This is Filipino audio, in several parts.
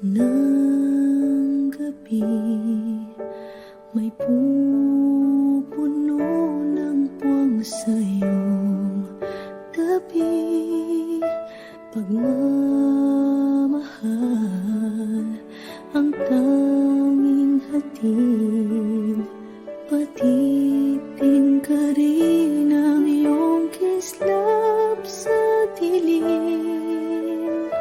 ng gabi, may pupuno ng puwang sa iyong tabi. Pagmamahal ang tanging hatid, patitin ka rin ang iyong kislap sa dilim.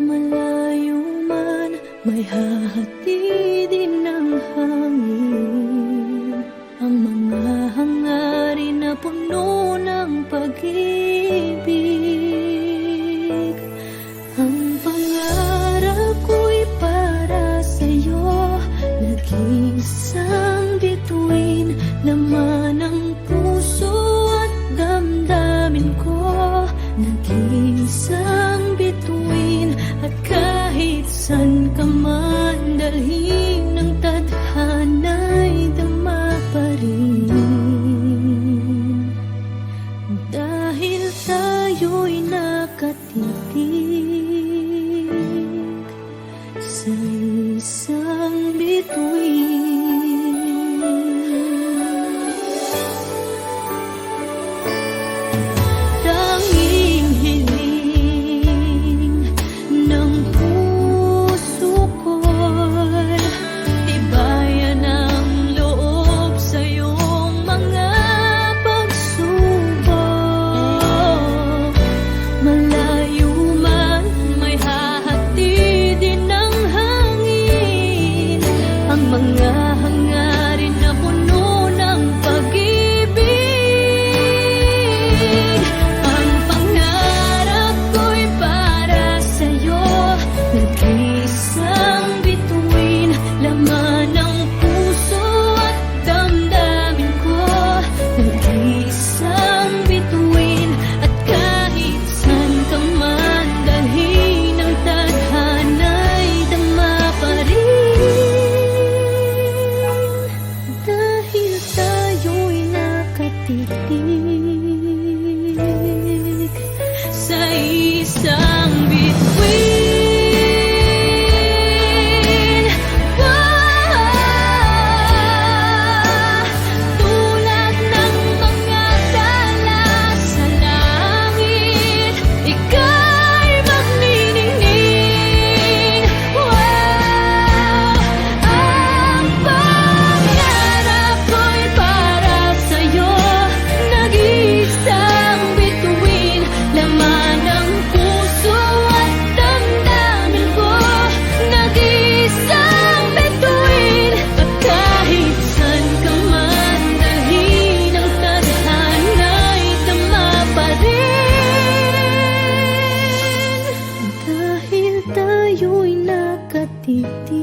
Malayo man, may hahatidin ng hangin, ang mga hangarin na puno ng pag-ibig. Ang pangarap ko'y para sa'yo, nag-iisang bituin, laman ng puso at damdamin ko. Nag-iisang bituin, at kahit san ka man dalhin ng tadhana'y dama pa rin. Dahil tayo'y nakatitig sa isang bituin. Tanging hiling ng puso ko'y tibayan ang loob sa iyong mga pagsubok. Malayo man, may hahatidin ng hangin, ang mga hangarin na puno ng pag-ibig. Ang pangarap ko'y para sa'yo, nag-iisang bituin, laman ng puso at damdamin ko. Nag-iisang bituin, at kahit san ka man dalhin ng tadhana'y dama pa rin. Dahil tayo'y nakatitig sa isang bituin. Tulad ng mga tala sa langit, ika'y magniningning. Ang pangarap ko'y para sa'yo, nag-iisang bituin, laman ng puso at damdamin ko. Nag-iisang bituin, at kahit san ka man dalhin ng tadhana'y dama pa rin. Dahil tayo'y nakatitig